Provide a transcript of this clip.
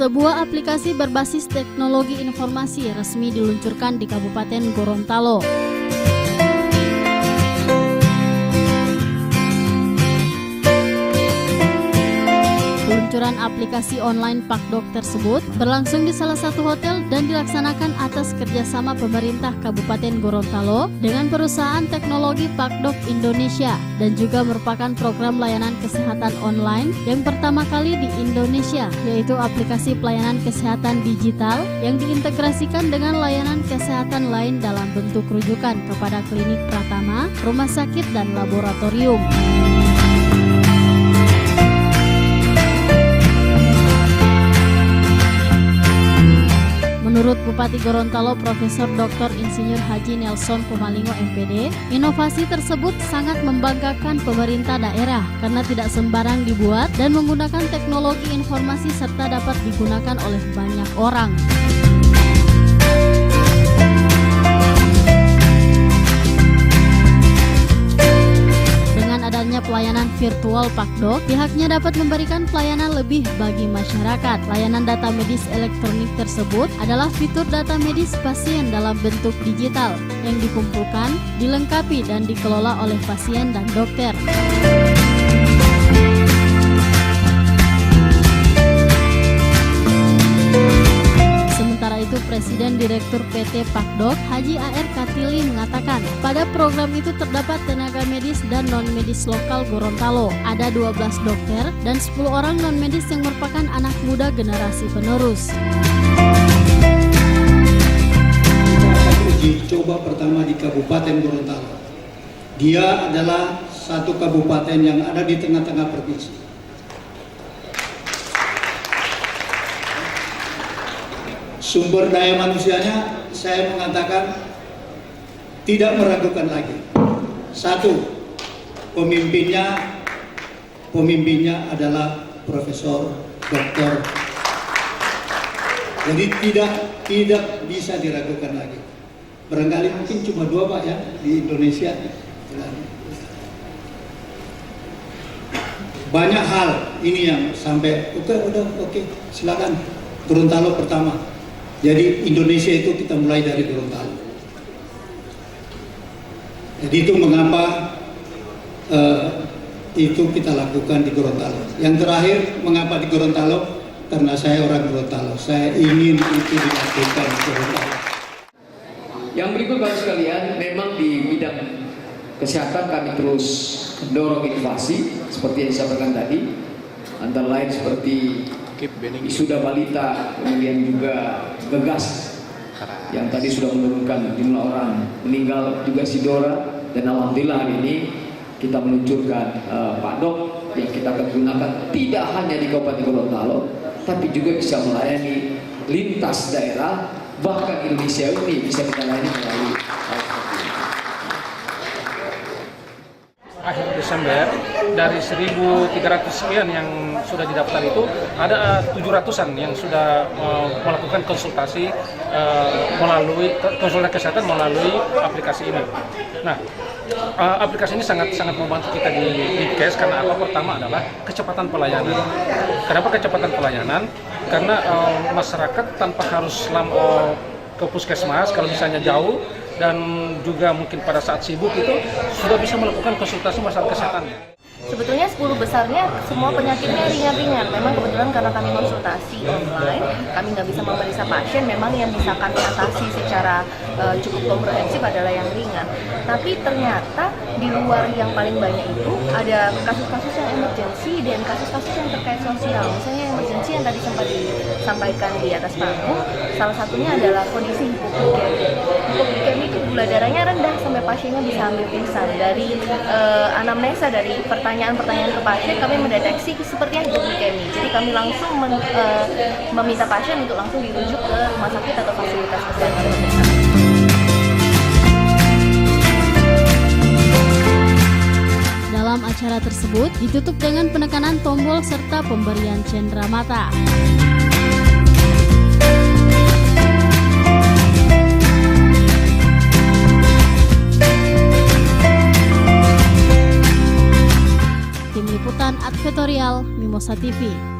Sebuah aplikasi berbasis teknologi informasi resmi diluncurkan di Kabupaten Gorontalo. Peluncuran aplikasi online PakDok tersebut berlangsung di salah satu hotel dan dilaksanakan atas kerjasama pemerintah Kabupaten Gorontalo dengan perusahaan teknologi PakDok Indonesia dan juga merupakan program layanan kesehatan online yang pertama kali di Indonesia, yaitu aplikasi pelayanan kesehatan digital yang diintegrasikan dengan layanan kesehatan lain dalam bentuk rujukan kepada klinik pratama, rumah sakit, dan laboratorium. Menurut Bupati Gorontalo Profesor Dr. Insinyur Haji Nelson Pomalingo MPD, inovasi tersebut sangat membanggakan pemerintah daerah karena tidak sembarang dibuat dan menggunakan teknologi informasi serta dapat digunakan oleh banyak orang. Adanya pelayanan virtual PakDok, pihaknya dapat memberikan pelayanan lebih bagi masyarakat. Layanan data medis elektronik tersebut adalah fitur data medis pasien dalam bentuk digital yang dikumpulkan, dilengkapi, dan dikelola oleh pasien dan dokter. Itu Presiden Direktur PT PakDok Haji A.R. Katili mengatakan pada program itu terdapat tenaga medis dan non-medis lokal Gorontalo. Ada 12 dokter dan 10 orang non-medis yang merupakan anak muda generasi penerus. Uji coba pertama di Kabupaten Gorontalo. Dia adalah satu kabupaten yang ada di tengah-tengah provinsi. Sumber daya manusianya, saya mengatakan tidak meragukan lagi. Satu, pemimpinnya adalah Profesor Doktor. Jadi tidak bisa diragukan lagi. Barangkali mungkin cuma 2 Pak ya di Indonesia. Banyak hal ini yang sampai oke, silakan Gorontalo pertama. Jadi Indonesia itu kita mulai dari Gorontalo. Jadi itu mengapa itu kita lakukan di Gorontalo. Yang terakhir, mengapa di Gorontalo? Karena saya orang Gorontalo. Saya ingin itu dilakukan di Gorontalo. Yang berikut Bapak sekalian, memang di bidang kesehatan kami terus mendorong inovasi seperti yang disampaikan tadi, antara lain seperti wisuda balita, kemudian juga Gegas yang tadi sudah menurunkan jumlah orang meninggal, juga Sidora, dan alhamdulillah hari ini kita meluncurkan PakDok yang kita akan gunakan tidak hanya di Kabupaten Gorontalo, tapi juga bisa melayani lintas daerah, bahkan Indonesia ini bisa kita layani melalui akhir Desember. Dari 1.300 sekian yang sudah didaftar itu ada 700-an yang sudah melakukan konsultasi melalui konsultasi kesehatan melalui aplikasi ini. Nah, aplikasi ini sangat membantu kita di Dinkes karena apa? Pertama adalah kecepatan pelayanan. Kenapa kecepatan pelayanan? Karena masyarakat tanpa harus ke puskesmas kalau misalnya jauh, dan juga mungkin pada saat sibuk itu sudah bisa melakukan konsultasi masalah kesehatannya. Sebetulnya 10 besarnya semua penyakitnya ringan-ringan. Memang kebetulan karena kami konsultasi online, kami nggak bisa memeriksa pasien. Memang yang bisa kami atasi secara cukup komprehensif adalah yang ringan. Tapi ternyata di luar yang paling banyak itu ada kasus-kasus yang emergensi dan kasus-kasus yang terkait sosial. Misalnya emergensi yang tadi sempat disampaikan di atas panggung, salah satunya adalah kondisi hipoglikemi. Hipoglikemi itu gula darahnya rendah sampai pasiennya bisa ambil pingsan. Dari anamnesa, dari pertanyaan-pertanyaan ke pasien, kami mendeteksi sepertinya hipoglikemi. Jadi kami langsung meminta pasien untuk langsung dirujuk ke rumah sakit atau fasilitas kesehatan. Dalam acara tersebut ditutup dengan penekanan tombol serta pemberian cenderamata. Tim Liputan Advertorial Mimosa TV.